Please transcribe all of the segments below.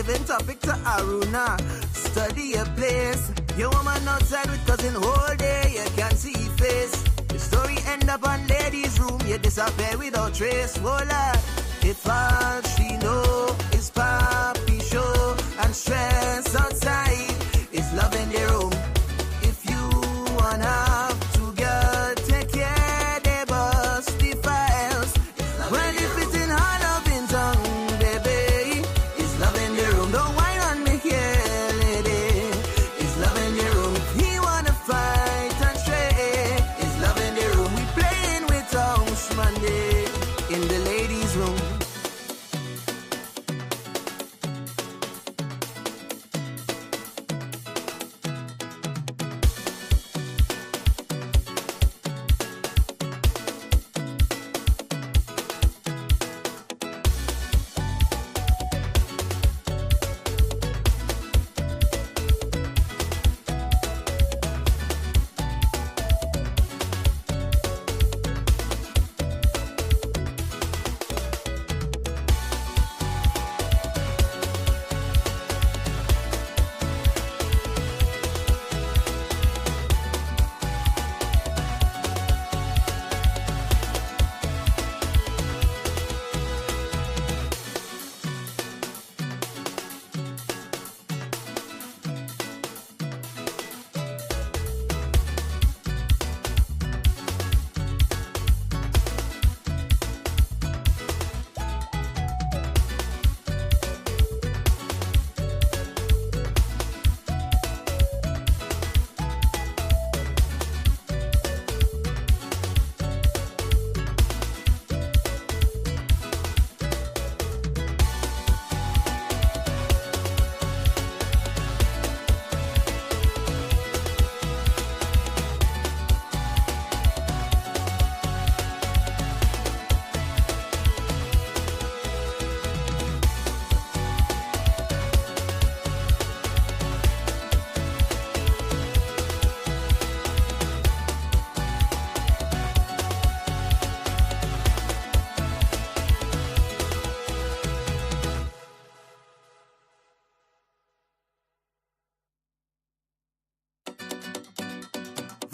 giving topic to Aruna. Study a place. Your woman outside with cousin whole day. You can't see face. The story end up on ladies' room. You disappear without trace. Voila. If all she know is papi show and stress outside, it's love in the room. If you wanna have to girl, take care, they bust the files. Well, if it's in her loving tongue, baby, it's love in the room. Don't whine on me here, lady. It's love in the room. If he wanna fight and stray, it's love in the room. We playing with house Monday in the ladies' room.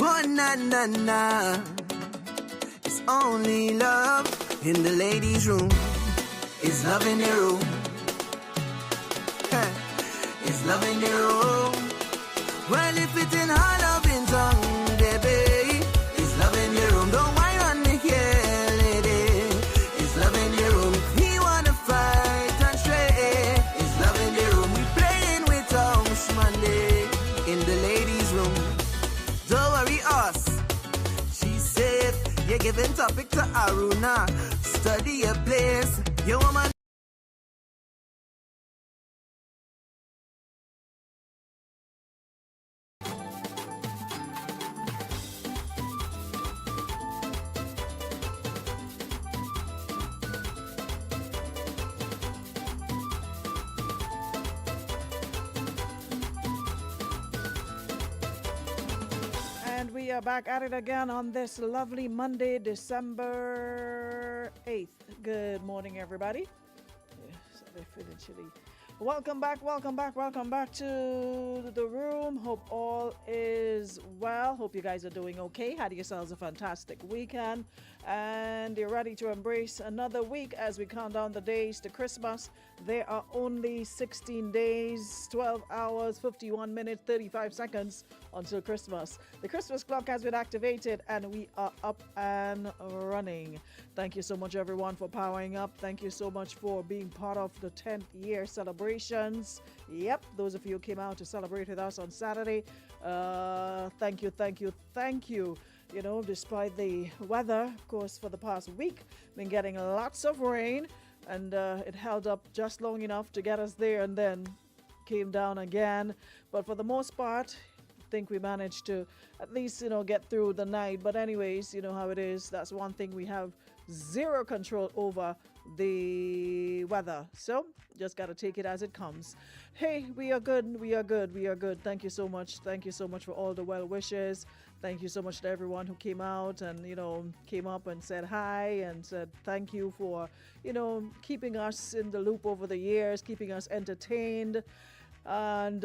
Oh, na na na. It's only love in the ladies' room. It's love in the room. Hey. It's love in the room. Well, if it's in her loving tongue, baby, it's love in the room. Don't whine on me here, lady. It's love in the room. If he wanna fight and stray, it's love in the room. We playing with house Monday in the ladies' room. Don't worry us. She said, you're giving topic to Aruna. Study a place. Your woman. We are back at it again on this lovely Monday, December 8th. Good morning, everybody. They're feeling chilly. Welcome back to the room. Hope all is well. Hope you guys are doing okay. Had yourselves a fantastic weekend. And you're ready to embrace another week as we count down the days to Christmas. There are only 16 days, 12 hours, 51 minutes, 35 seconds until Christmas. The Christmas clock has been activated and we are up and running. Thank you so much, everyone, for powering up. Thank you so much for being part of the 10th year celebrations. Yep, those of you who came out to celebrate with us on Saturday, thank you. You know, despite the weather, of course, for the past week, been getting lots of rain, and it held up just long enough to get us there and then came down again. But for the most part, I think we managed to at least, get through the night. But anyways, you know how it is. That's one thing we have zero control over the weather. So just got to take it as it comes. Hey, we are good. We are good. We are good. Thank you so much. Thank you so much for all the well wishes. Thank you so much to everyone who came out and, came up and said hi and said thank you for, keeping us in the loop over the years, keeping us entertained. And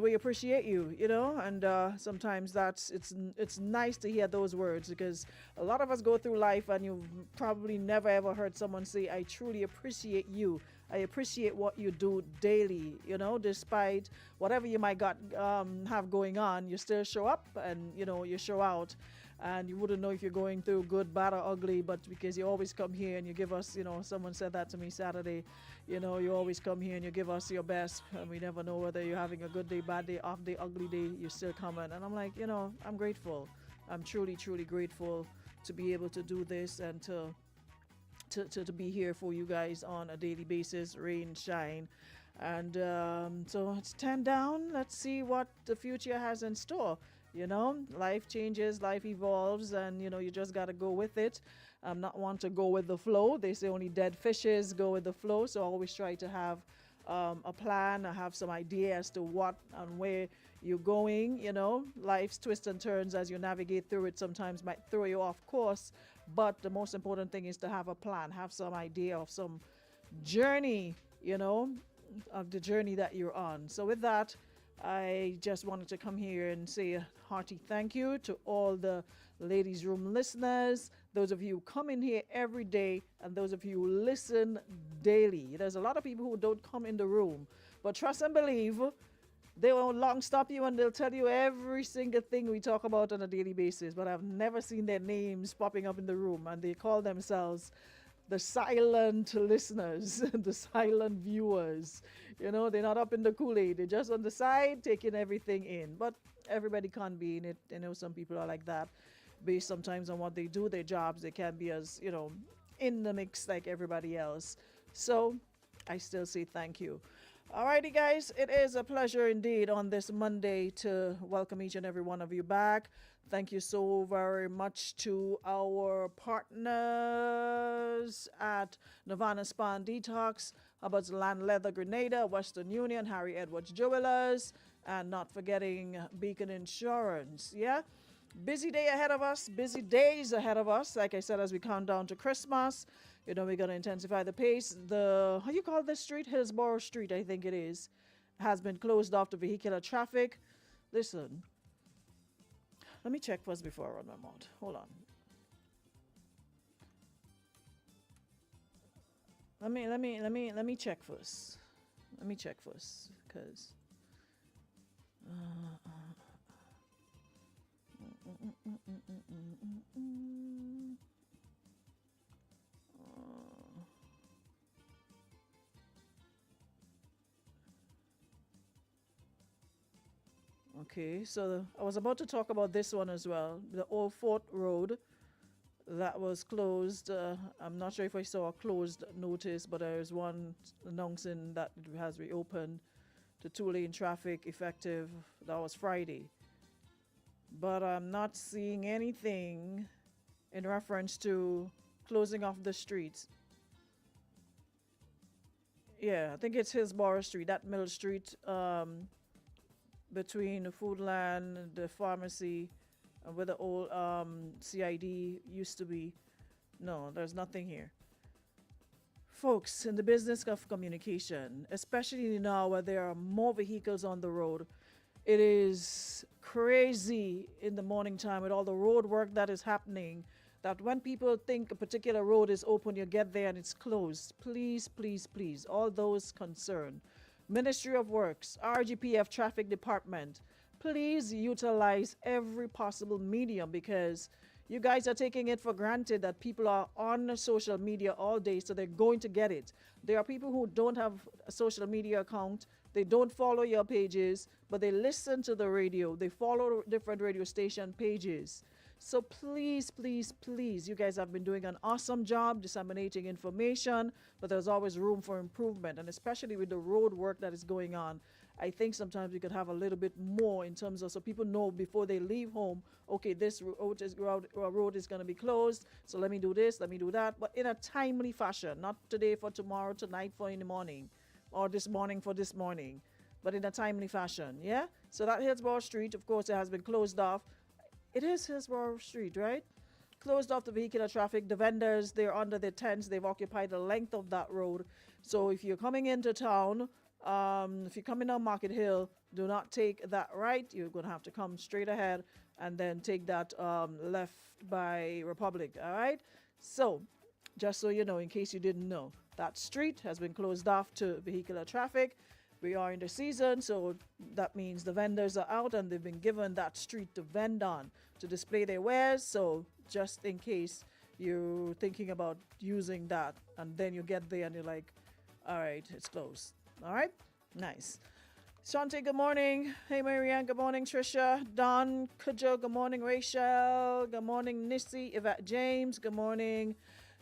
we appreciate you, and sometimes it's nice to hear those words, because a lot of us go through life and you've probably never ever heard someone say, I truly appreciate you. I appreciate what you do daily, despite whatever you might have going on, you still show up and, you show out. And you wouldn't know if you're going through good, bad, or ugly, but because you always come here and you give us, someone said that to me Saturday, you always come here and you give us your best, and we never know whether you're having a good day, bad day, off day, ugly day, you're still coming. And I'm like, I'm grateful. I'm truly, truly grateful to be able to do this and to be here for you guys on a daily basis, rain, shine. And so it's 10 down. Let's see what the future has in store. Life changes, life evolves, and you just got to go with it. I'm not one to go with the flow. They say only dead fishes go with the flow, so I always try to have a plan. I have some idea as to what and where you're going. Life's twists and turns as you navigate through it sometimes might throw you off course, but the most important thing is to have a plan, have some idea of some journey, of the journey that you're on. So with that, I just wanted to come here and say a hearty thank you to all the Ladies Room listeners, those of you who come in here every day, and those of you who listen daily. There's a lot of people who don't come in the room, but trust and believe, they won't long stop you and they'll tell you every single thing we talk about on a daily basis, but I've never seen their names popping up in the room, and they call themselves the silent listeners, the silent viewers. They're not up in the Kool-Aid. They're just on the side taking everything in. But everybody can't be in it. Some people are like that. Based sometimes on what they do, their jobs, they can't be as, in the mix like everybody else. So I still say thank you. Alrighty, guys, it is a pleasure indeed on this Monday to welcome each and every one of you back. Thank you so very much to our partners at Nirvana Spa and Detox, Hubbard's Land Leather Grenada, Western Union, Harry Edwards Jewelers, and not forgetting Beacon Insurance. Yeah? Busy day ahead of us, busy days ahead of us. Like I said, as we count down to Christmas, we're going to intensify the pace. How you call this street? Hillsborough Street, I think it is, has been closed off to vehicular traffic. Listen, let me check first before I run my mouth. Hold on. Let me check first. Let me check first, because okay, so I was about to talk about this one as well, the Old Fort Road that was closed. I'm not sure if I saw a closed notice, but there's one announcing that it has reopened to two-lane traffic effective. That was Friday. But I'm not seeing anything in reference to closing off the streets. Yeah, I think it's Hillsborough Street, that middle street between the Foodland, the pharmacy, where the old CID used to be. No, there's nothing here. Folks, in the business of communication, especially now where there are more vehicles on the road, it is crazy in the morning time with all the road work that is happening, that when people think a particular road is open, you get there and it's closed. Please, please, please, all those concerned, Ministry of Works, RGPF Traffic Department, please utilize every possible medium, because you guys are taking it for granted that people are on social media all day, so they're going to get it. There are people who don't have a social media account, they don't follow your pages, but they listen to the radio, they follow different radio station pages. So please, please, please, you guys have been doing an awesome job disseminating information, but there's always room for improvement, and especially with the road work that is going on. I think sometimes we could have a little bit more in terms of so people know before they leave home, okay, this road is going to be closed, so let me do this, let me do that, but in a timely fashion, not today for tomorrow, tonight for in the morning, or this morning for this morning, but in a timely fashion, yeah? So that Hillsborough Street, of course, it has been closed off. It is Hillsborough Street, right? Closed off the vehicular traffic. The vendors, they're under their tents. They've occupied the length of that road. So if you're coming into town, if you're coming down Market Hill, do not take that right. You're going to have to come straight ahead and then take that left by Republic, all right? So just so you know, in case you didn't know, that street has been closed off to vehicular traffic. We are in the season, so that means the vendors are out and they've been given that street to vend on, to display their wares. So just in case you're thinking about using that and then you get there and you're like, all right, it's closed. All right, nice. Shante, good morning. Hey, Marianne, good morning. Trisha, Don, Kujo, good morning. Rachel, good morning. Nissy, Yvette James, good morning.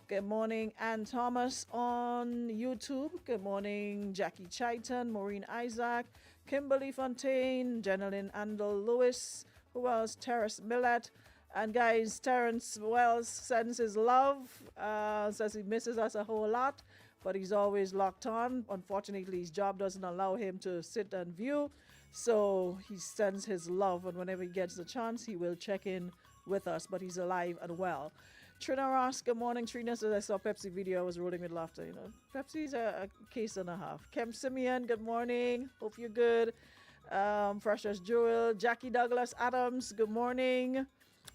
Good morning, Ann Thomas on YouTube. Good morning, Jackie Chaiton, Maureen Isaac, Kimberly Fontaine, Jenilyn Andel Lewis, who else? Terrace Millett. And guys, Terrence Wells sends his love, says he misses us a whole lot, but he's always locked on. Unfortunately, his job doesn't allow him to sit and view, so he sends his love, and whenever he gets the chance, he will check in with us, but he's alive and well. Trina Ross, good morning. Trina says, I saw Pepsi video. I was rolling with laughter. You know, Pepsi's a case and a half. Kem Simeon, good morning. Hope you're good. Fresh as Jewel. Jackie Douglas Adams, good morning.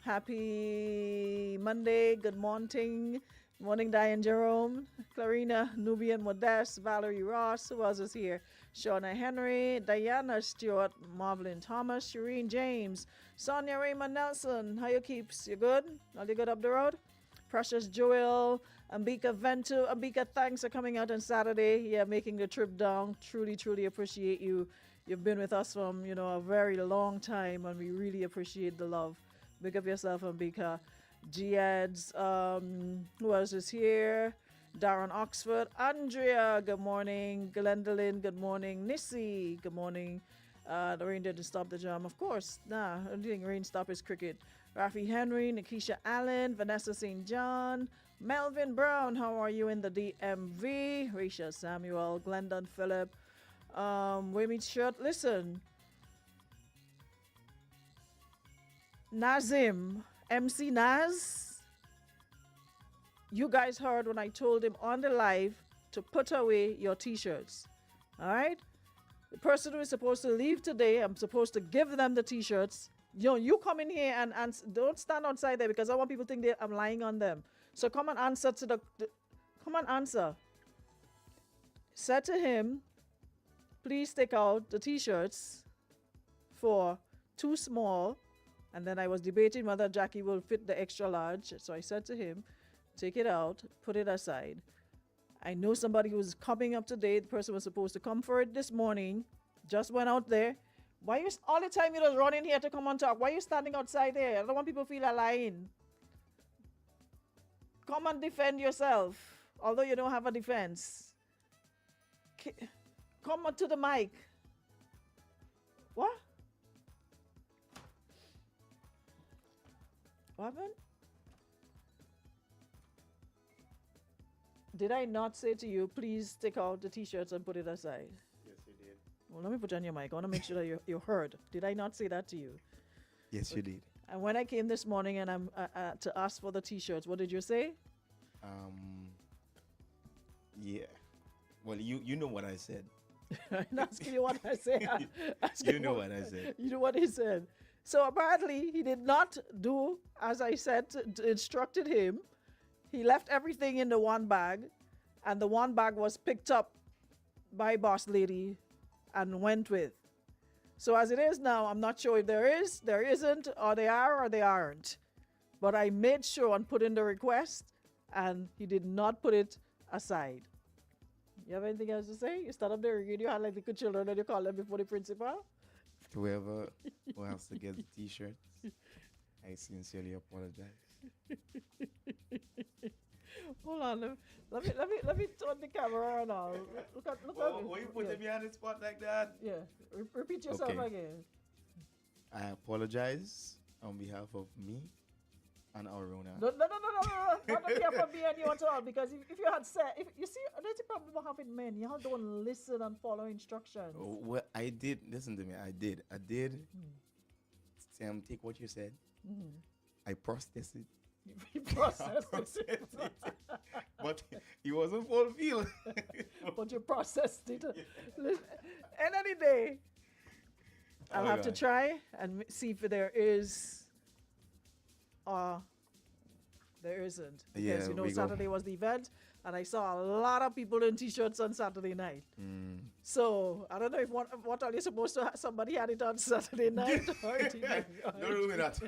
Happy Monday. Good morning. Morning, Diane Jerome. Clarina, Nubian Modeste, Valerie Ross. Who else is here? Shauna Henry, Diana Stewart, Marvelyn Thomas, Shireen James, Sonia Raymond Nelson. How you keeps? You good? Are you good up the road? Precious Joel, Ambika Ventu. Ambika, thanks for coming out on Saturday. Yeah, making the trip down. Truly, truly appreciate you. You've been with us from, a very long time, and we really appreciate the love. Big up yourself, Ambika. Giads, who else is here? Darren Oxford. Andrea, good morning. Glendolyn, good morning. Nissy, good morning. The rain didn't stop the jam. Of course, I think rain stop is cricket. Rafi Henry, Nikisha Allen, Vanessa St. John, Melvin Brown, how are you in the DMV? Rachel Samuel, Glendon Phillip, Waymeet Shirt. Listen, Nazim, MC Naz, you guys heard when I told him on the live to put away your t-shirts. All right? The person who is supposed to leave today, I'm supposed to give them the t-shirts. You come in here and don't stand outside there because I want people to think I'm lying on them. So come and answer come and answer. Said to him, please take out the t-shirts for too small. And then I was debating whether Jackie will fit the extra large. So I said to him, take it out, put it aside. I know somebody who's coming up today. The person was supposed to come for it this morning. Just went out there. Why you all the time you just run in here to come and talk? Why are you standing outside there? I don't want people to feel lying. Come and defend yourself, although you don't have a defense. Come on to the mic. What? What happened? Did I not say to you, please take out the t-shirts and put it aside? Yes, you did. Well, let me put you on your mic. I want to make sure that you heard. Did I not say that to you? Yes, okay. You did. And when I came this morning and I'm to ask for the t-shirts, what did you say? Yeah. Well, you know what I said. I'm asking you what I said. You know what I said. You know what he said. So apparently he did not do as I said, instructed him. He left everything in the one bag, and the one bag was picked up by boss lady and went with. So as it is now, I'm not sure if there is, there isn't, or they are, or they aren't. But I made sure and put in the request, and he did not put it aside. You have anything else to say? You stand up there and you had like the good children and you call them before the principal? Whoever who has to get the t-shirts, I sincerely apologize. Hold on. Let me turn the camera on now. Look at me. Why you put Yeah. me on the spot like that? Yeah. Repeat yourself Okay. again. I apologize on behalf of me and Arona. No. Not on behalf of me and you at all. Because if you had said, if you see, that's the problem I have with men. Y'all don't listen and follow instructions. Well, I did. Listen to me. I did. Sam, take what you said. I processed it. You processed Processed it. it. But it wasn't fulfilled. But you processed it. And any day, I'll Oh, have to God. try and see if there is or there isn't. Because Yeah, you know we go. Saturday was the event and I saw a lot of people in t-shirts on Saturday night. Mm. So I don't know if what are you supposed to somebody had it on Saturday night or it didn't. Don't do me that.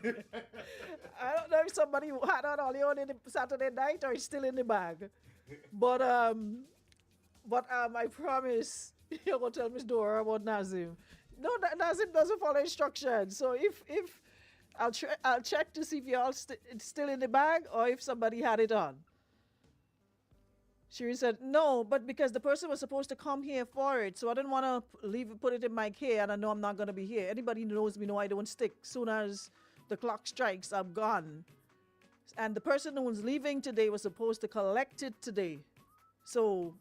I don't know if somebody had on all on in the Saturday night or it's still in the bag. But I promise you're gonna tell Miss Dora about Nazim. No, Nazim doesn't follow instructions. So if I'll check to see if y'all it's still in the bag or if somebody had it on. She said no, but because the person was supposed to come here for it, so I didn't want to put it in my care, and I know I'm not gonna be here. Anybody who knows me know I don't stick. Soon as the clock strikes, I'm gone. And the person who was leaving today was supposed to collect it today. So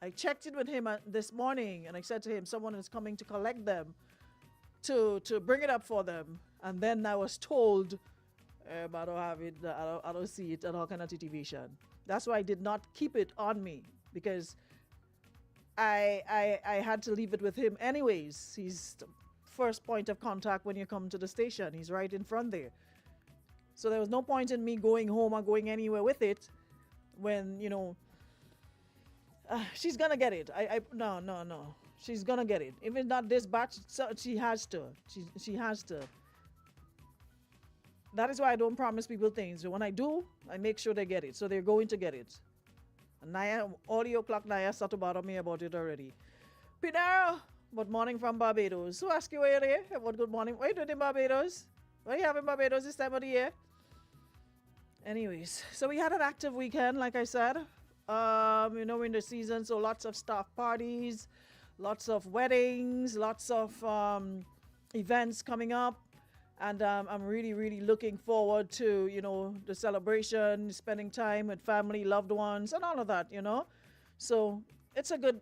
I checked in with him this morning and I said to him, someone is coming to collect them to bring it up for them. And then I was told, I don't have it, I don't see it, and all kind of titivation. That's why I did not keep it on me because I had to leave it with him anyways. He's the first point of contact when you come to the station. He's right in front there. So there was no point in me going home or going anywhere with it when, you know, she's gonna get it. No. She's gonna get it. Even not this batch, so she has to. She has to. That is why I don't promise people things. When I do, I make sure they get it. So they're going to get it. And Naya, audio clock Naya started to bother me about it already. Pinero, good morning from Barbados. Who asked you where you're there? What good morning? What are you doing in Barbados? What are you having in Barbados this time of the year? Anyways, so we had an active weekend, like I said. You know, we're in the season, so lots of staff parties, lots of weddings, lots of events coming up. And I'm really, really looking forward to, you know, the celebration, spending time with family, loved ones, and all of that, you know. So it's a good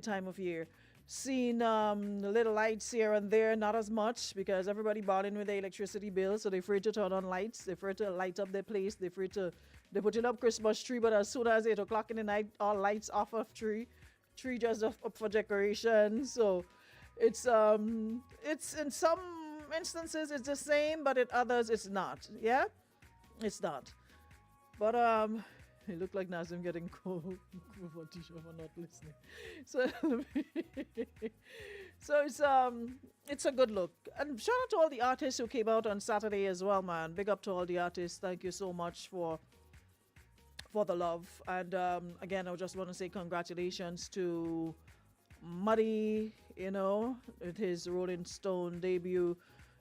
time of year. Seeing the little lights here and there, not as much because everybody bought in with the electricity bill, so they're afraid to turn on lights. They're afraid to light up their place. They're putting up Christmas tree, but as soon as 8 o'clock in the night, all lights off of tree just up for decoration. So it's in some instances it's the same, but in others it's not. Yeah, it's not. But it looked like Nazim getting cold for Tisha for not listening. So it's a good look. And shout out to all the artists who came out on Saturday as well, man. Big up to all the artists. Thank you so much for the love. And again, I just want to say congratulations to Muddy, you know, with his Rolling Stone debut,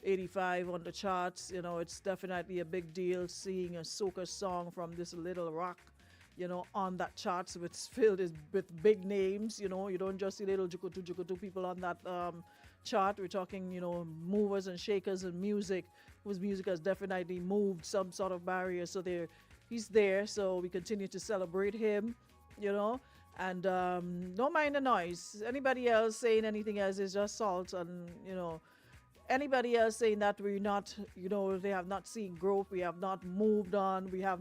85 on the charts. You know, it's definitely a big deal seeing a soca song from this little rock, you know, on that charts with filled with big names. You know, you don't just see little jukutu people on that chart. We're talking, you know, movers and shakers and music, whose music has definitely moved some sort of barrier. So he's there. So we continue to celebrate him, you know. And don't mind the noise. Anybody else saying anything else is just salt. And, you know, anybody else saying that we're not, you know, they have not seen growth, we have not moved on, we are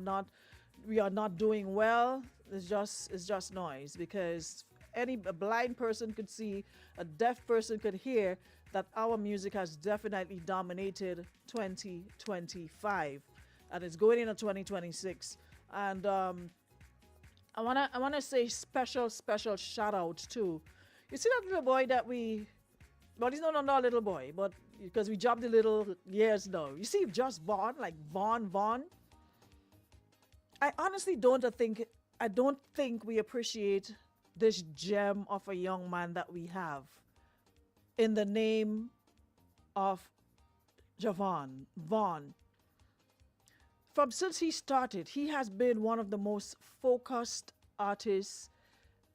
not doing well, it's just noise. Because a blind person could see, a deaf person could hear that our music has definitely dominated 2025. And it's going into 2026. And I wanna say special shout out to, you see that little boy that well, he's not a little boy, but because we dropped the little years now. You see just Vaughn, like Vaughn. I honestly don't think we appreciate this gem of a young man that we have in the name of Vaughn. from since he started, he has been one of the most focused artists,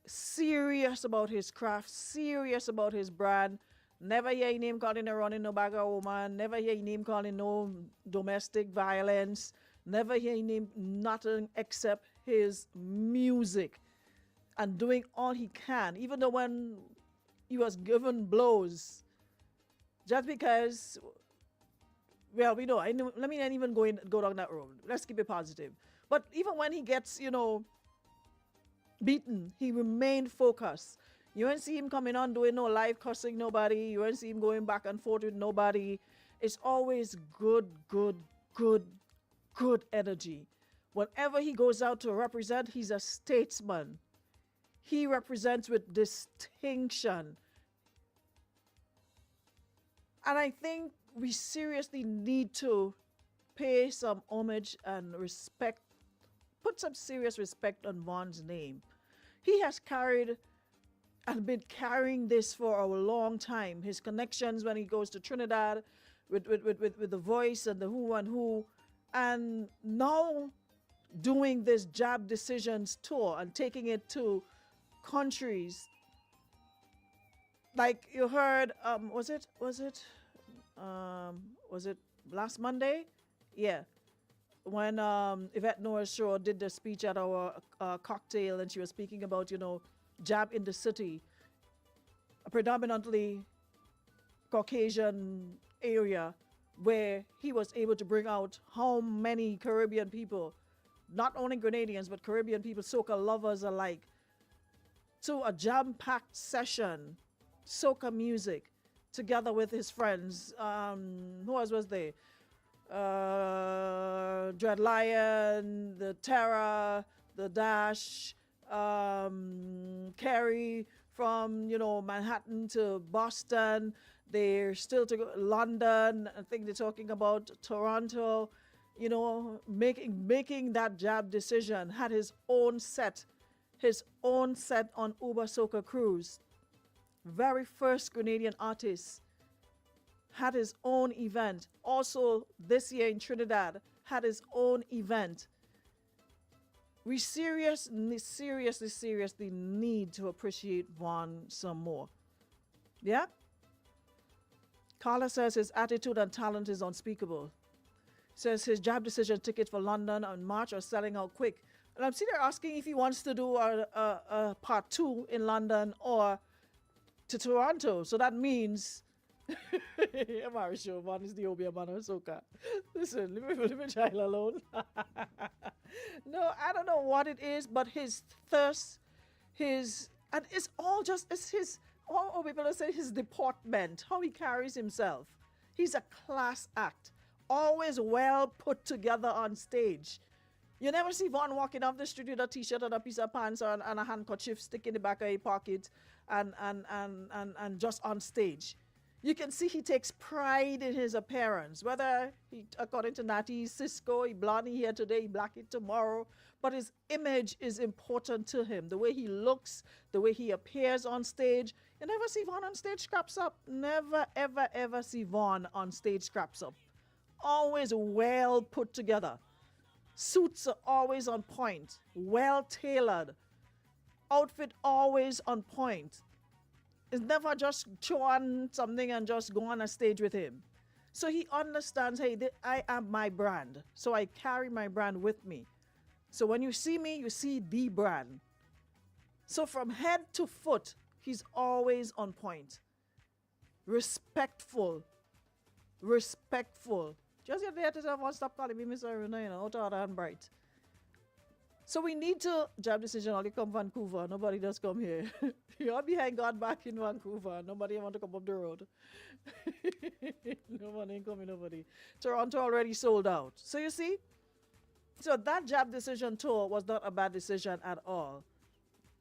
serious about his craft, serious about his brand. Never hear his name calling around in no bag of woman. Never hear his name calling no domestic violence. Never hear his name nothing except his music and doing all he can, even though when he was given blows, just because, well, we know, let me not even go down that road. Let's keep it positive. But even when he gets, beaten, he remained focused. You won't see him coming on doing no live cussing nobody. You won't see him going back and forth with nobody. It's always good energy. Whenever he goes out to represent, he's a statesman. He represents with distinction. And I think we seriously need to pay some homage and respect, put some serious respect on Vaughn's name. He has carried and been carrying this for a long time. His connections when he goes to Trinidad with the Voice and the Who and Who, and now doing this Jab Decisions tour and taking it to countries like you heard. Was it last Monday? Yeah, when Yvette Noah Shaw did the speech at our cocktail, and she was speaking about Jab in the city, a predominantly Caucasian area, where he was able to bring out how many Caribbean people, not only Grenadians, but Caribbean people, soca lovers alike, to a jam-packed session, soca music, together with his friends. Who else was there? Dread Lion, the Terror, the Dash, Kerry from Manhattan to Boston. They're still to go London. I think they're talking about Toronto. Making that Jab Decision, had his own set on Uber Soca Cruise. Very first Grenadian artist, had his own event. Also this year in Trinidad, had his own event. We seriously need to appreciate Vaughn some more. Yeah? Carla says his attitude and talent is unspeakable. Says his Jab Decision ticket for London in March are selling out quick. And I'm sitting there asking if he wants to do a part 2 in London or to Toronto. So that means I'm very sure Vaughn is the Obeah man of soca. Listen, leave my child alone. No, I don't know what it is, but his thirst, and it's all just, it's his, all people say his deportment, how he carries himself. He's a class act, always well put together on stage. You never see Vaughn walking off the street with a t-shirt and a piece of pants and a handkerchief stick in the back of his pocket and just on stage. You can see he takes pride in his appearance, whether he, according to Natty, Cisco, he blondie here today, he black it tomorrow, but his image is important to him. The way he looks, the way he appears on stage. You never see Vaughn on stage scraps up. Never, ever, ever see Vaughn on stage scraps up. Always well put together. Suits are always on point, well tailored. Outfit always on point. It's never just throw on something and just go on a stage with him. So he understands, hey, I am my brand. So I carry my brand with me. So when you see me, you see the brand. So from head to foot, he's always on point. Respectful. Just get there to say, stop calling me Mr. Aruna, out of and bright. So we need to, Jab Decision only come Vancouver. Nobody does come here. You're behind God back in Vancouver. Nobody want to come up the road. Nobody ain't coming, nobody. Toronto already sold out. So you see? So that Jab Decision tour was not a bad decision at all.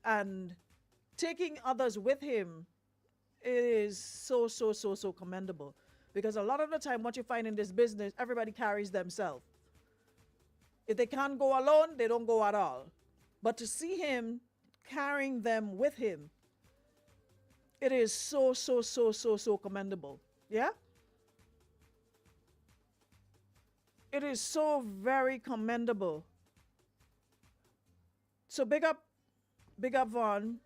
And taking others with him, it is so commendable. Because a lot of the time, what you find in this business, everybody carries themselves. If they can't go alone, they don't go at all. But to see him carrying them with him, it is so commendable. Yeah? It is so very commendable. So big up Vaughn.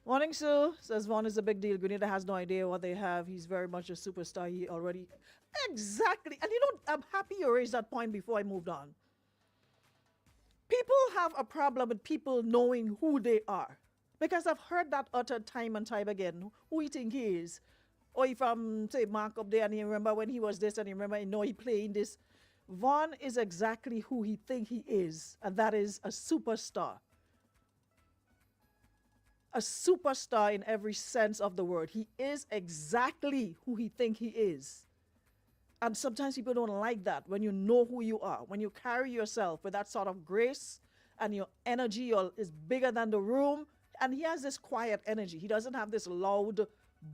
Morning, Sue, says Vaughn is a big deal. Grenada has no idea what they have. He's very much a superstar. He already. Exactly. And I'm happy you raised that point before I moved on. People have a problem with people knowing who they are. Because I've heard that uttered time and time again. Who he think he is. Or if I'm, say, Mark up there and he remember when he was this and he remember, he playing this. Vaughn is exactly who he think he is. And that is a superstar. A superstar in every sense of the word. He is exactly who he think he is. And sometimes people don't like that when you know who you are, when you carry yourself with that sort of grace and your energy is bigger than the room. And he has this quiet energy. He doesn't have this loud,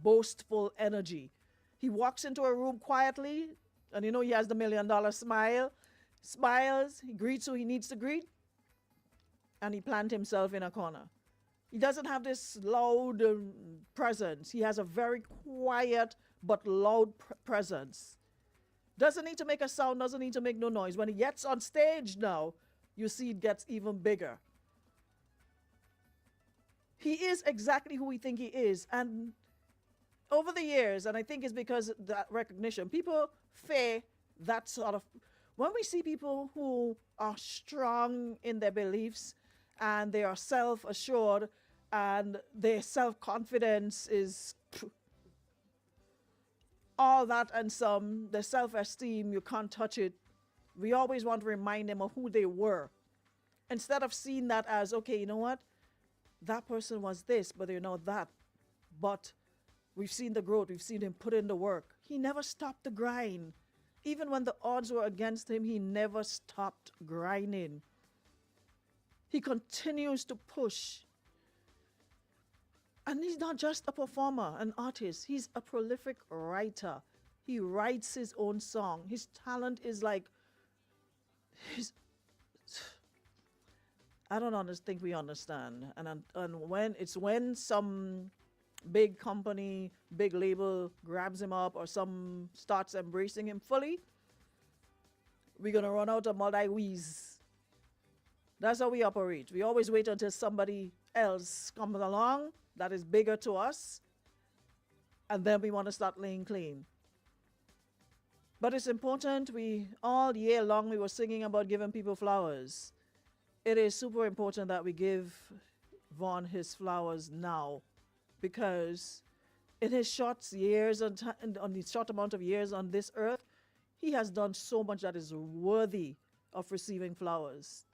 boastful energy. He walks into a room quietly and he has the $1 million smile, smiles, he greets who he needs to greet, and he plants himself in a corner. He doesn't have this loud presence. He has a very quiet but loud presence. Doesn't need to make a sound, doesn't need to make no noise. When he gets on stage now, you see it gets even bigger. He is exactly who we think he is. And over the years, and I think it's because of that recognition, people fear that sort of... When we see people who are strong in their beliefs and they are self-assured and their self-confidence is... all that and some, the self-esteem, you can't touch it. We always want to remind them of who they were. Instead of seeing that as, okay, you know what? That person was this, but they're not that. But we've seen the growth. We've seen him put in the work. He never stopped the grind. Even when the odds were against him, he never stopped grinding. He continues to push. And he's not just a performer, an artist. He's a prolific writer. He writes his own song. His talent is like... I don't think we understand. And when some big company, big label grabs him up or some starts embracing him fully, we're going to run out of multi-wheeze. That's how we operate. We always wait until somebody else comes along that is bigger to us, and then we want to start laying claim. But it's important. All year long we were singing about giving people flowers. It is super important that we give Vaughn his flowers now, because in his short years on the short amount of years on this earth, he has done so much that is worthy of receiving flowers.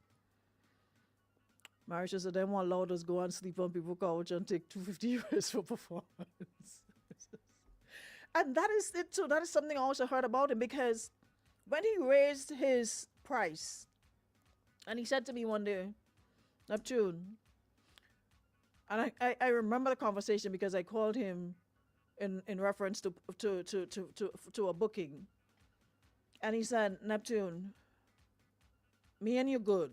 Marisha said, "Them want allowed us go and sleep on people's couch and take $250 for performance." And that is it too. That is something I also heard about him, because when he raised his price, and he said to me one day, "Neptune," and I remember the conversation because I called him in reference to a booking, and he said, "Neptune, me and you good,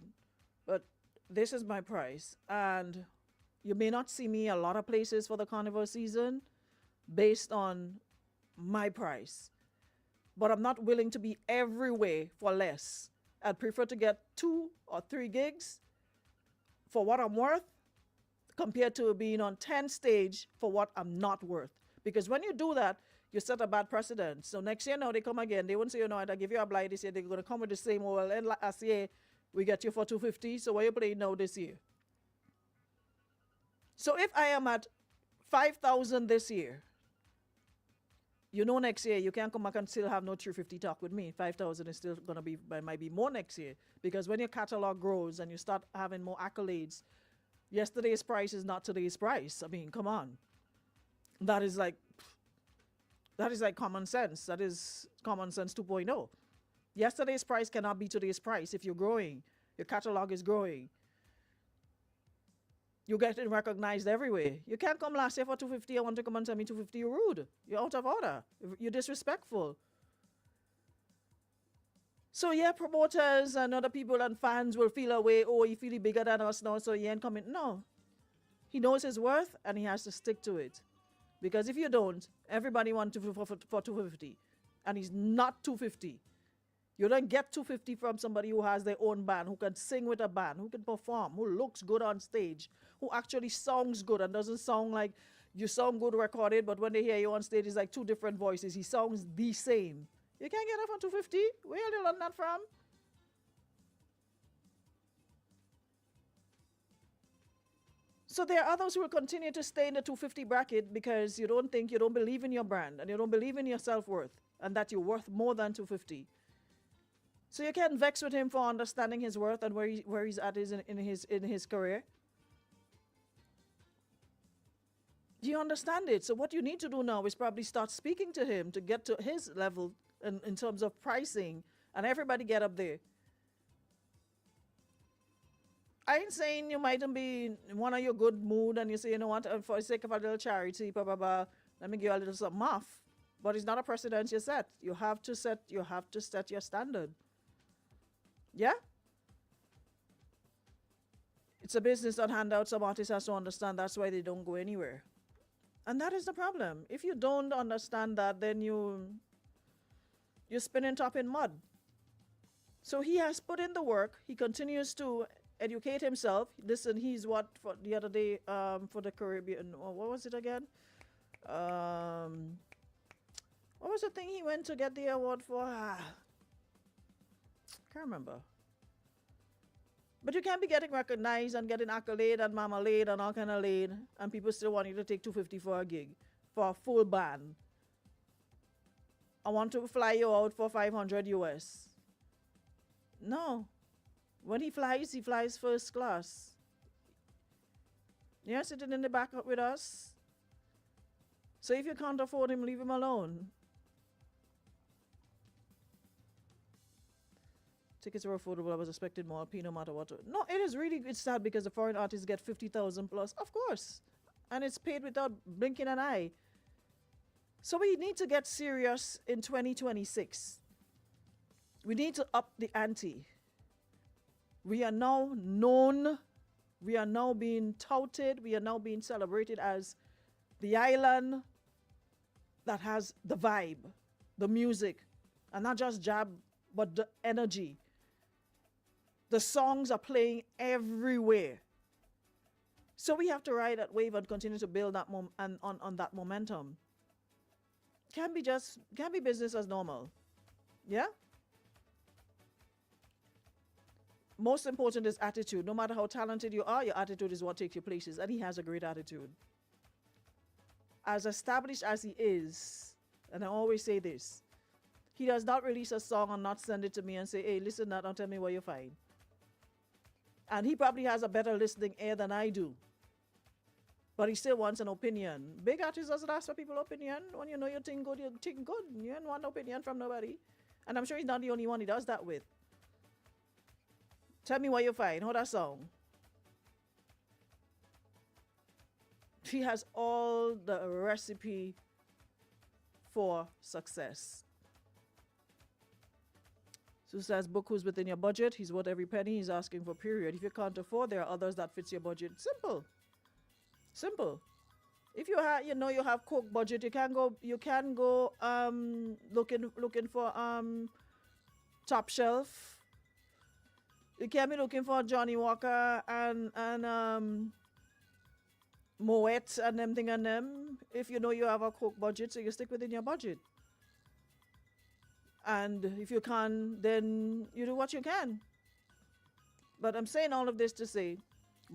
but this is my price, and you may not see me a lot of places for the carnival season based on my price, but I'm not willing to be everywhere for less. I'd prefer to get 2 or 3 gigs for what I'm worth compared to being on 10 stage for what I'm not worth. Because when you do that, you set a bad precedent. So next year now they come again. They won't say, I give you a blight this year. They're going to come with the same, well, and last year we get you for $250. So what you playing now this year? So if I am at 5,000 this year, next year you can't come back and still have no $350 talk with me. 5,000 is still going to be, might be more next year. Because when your catalog grows and you start having more accolades, yesterday's price is not today's price. I mean, come on. That is like common sense. That is common sense 2.0. Yesterday's price cannot be today's price. If you're growing, your catalog is growing, you're getting recognized everywhere. You can't come last year for $250. I want to come and tell me $250. You're rude. You're out of order. You're disrespectful. So yeah, promoters and other people and fans will feel away. Oh, he feel bigger than us now, so he ain't coming. No. He knows his worth and he has to stick to it. Because if you don't, everybody wants to for $250. And he's not $250. You don't get 250 from somebody who has their own band, who can sing with a band, who can perform, who looks good on stage, who actually sounds good and doesn't sound like you sound good recorded, but when they hear you on stage, it's like two different voices. He sounds the same. You can't get that from 250. Where did you learn that from? So there are others who will continue to stay in the 250 bracket because you don't believe in your brand and you don't believe in your self-worth and that you're worth more than 250. So you can't vex with him for understanding his worth and where he's at in his career. Do you understand it? So what you need to do now is probably start speaking to him to get to his level in terms of pricing, and everybody get up there. I ain't saying you mightn't be in one of your good mood and you say, you know what, for the sake of a little charity, blah, blah, blah, let me give you a little something off. But it's not a precedent you set. You have to set your standard. Yeah? It's a business that handouts. Some artists have to understand that's why they don't go anywhere. And that is the problem. If you don't understand that, then you're spinning top in mud. So he has put in the work. He continues to educate himself. Listen, he's what for the other day for the Caribbean. What was it again? What was the thing he went to get the award for? Can't remember. But you can't be getting recognized and getting accolade and marmalade and all kind of laid, and people still want you to take 250 for a gig, for a full band. I want to fly you out for 500 US. No. When he flies first class. Yeah, sitting in the back with us. So if you can't afford him, leave him alone. Tickets were affordable. I was expecting more P no matter what. No, it's sad because the foreign artists get 50,000 plus. Of course. And it's paid without blinking an eye. So we need to get serious in 2026. We need to up the ante. We are now known. We are now being touted. We are now being celebrated as the island that has the vibe, the music, and not just jab, but the energy. The songs are playing everywhere. So we have to ride that wave and continue to build that on that momentum. Can't be business as normal. Yeah? Most important is attitude. No matter how talented you are, your attitude is what takes you places. And he has a great attitude. As established as he is, and I always say this, he does not release a song and not send it to me and say, hey, listen now, don't tell me what you find. And he probably has a better listening ear than I do. But he still wants an opinion. Big artists doesn't ask for people's opinion. When you know you think good, you think good. You don't want opinion from nobody. And I'm sure he's not the only one he does that with. Tell me what you find. How that song? He has all the recipe for success. So says book who's within your budget. He's worth every penny. He's asking for period. If you can't afford, there are others that fits your budget. Simple. Simple. If you have, you have Coke budget, you can go looking for Top Shelf. You can be looking for Johnny Walker and Moet and them thing and them. If you know you have a Coke budget, so you stick within your budget. And if you can't, then you do what you can. But I'm saying all of this to say,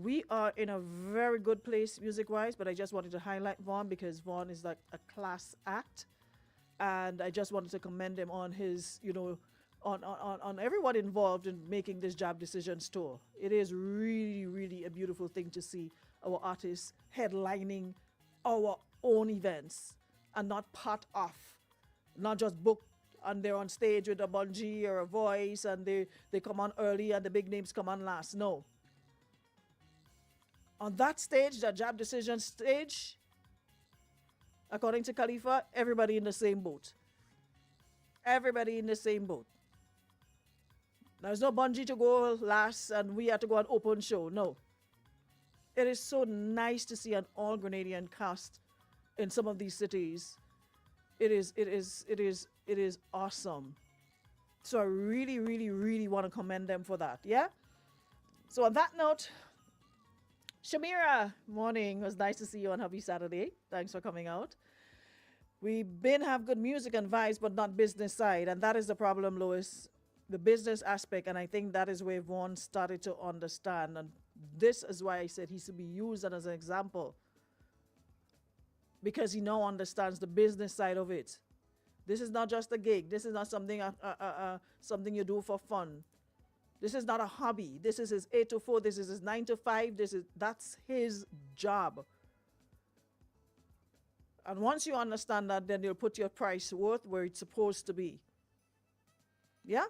we are in a very good place music-wise, but I just wanted to highlight Vaughn because Vaughn is like a class act. And I just wanted to commend him on his, on everyone involved in making this Jab Decisions tour. It is really, really a beautiful thing to see our artists headlining our own events and not part of, not just booked and they're on stage with a bungee or a voice and they come on early and the big names come on last. No. On that stage, the Jab Decision stage, according to Khalifa, everybody in the same boat. Everybody in the same boat. There's no bungee to go last and we have to go on open show. No. It is so nice to see an all Grenadian cast in some of these cities. It is awesome. So I really, really, really want to commend them for that. Yeah? So on that note, Shamira, morning. It was nice to see you on Happy Saturday. Thanks for coming out. We been have good music and vibes, but not business side. And that is the problem, Lois. The business aspect. And I think that is where Vaughn started to understand. And this is why I said he should be used as an example. Because he now understands the business side of it. This is not just a gig. This is not something something you do for fun. This is not a hobby. This is his 8 to 4. This is his 9 to 5. That's his job. And once you understand that, then you'll put your price worth where it's supposed to be. Yeah?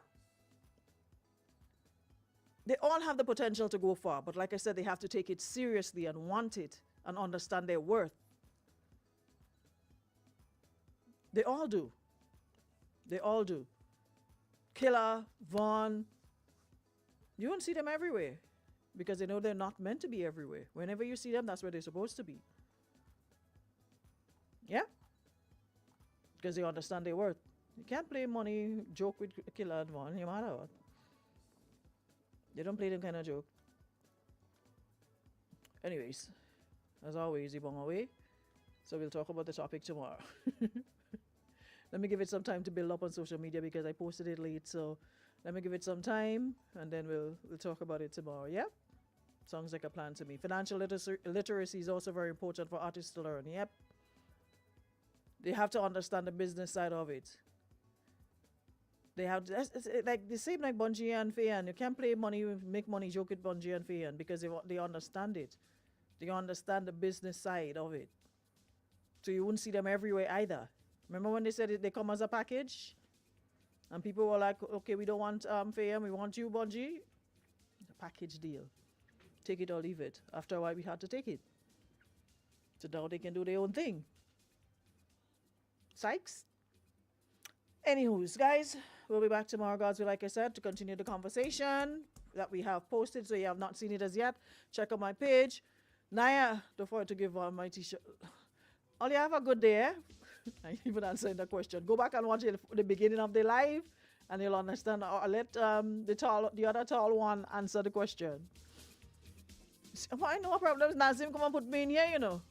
They all have the potential to go far, but like I said, they have to take it seriously and want it and understand their worth. They all do. They all do. Killer, Vaughn, you won't see them everywhere because they know they're not meant to be everywhere. Whenever you see them, that's where they're supposed to be. Yeah? Because they understand their worth. You can't play money, joke with Killer and Vaughn, no matter what. They don't play them kind of joke. Anyways, as always, you're away. So we'll talk about the topic tomorrow. Let me give it some time to build up on social media because I posted it late. So let me give it some time and then we'll talk about it tomorrow. Yeah? Sounds like a plan to me. Financial literacy is also very important for artists to learn. Yep. They have to understand the business side of it. They have to, it's like the same like Bunji and Fayan. You can't play money, make money, joke with Bunji and Fayan because they understand it. They understand the business side of it. So you wouldn't see them everywhere either. Remember when they said they come as a package? And people were like, okay, we don't want Fayan, we want you, Bunji. A package deal. Take it or leave it. After a while, we had to take it. So now they can do their own thing. Sykes? Anywho's, guys, we'll be back tomorrow, God's will, like I said, to continue the conversation that we have posted. So you have not seen it as yet. Check out my page. Naya, don't forget to give my t-shirt. All you have a good day, eh? I even answered the question. Go back and watch the beginning of the live, and you'll understand. I'll let the other tall one answer the question. Why no problem? Nazim come and put me in here, you know.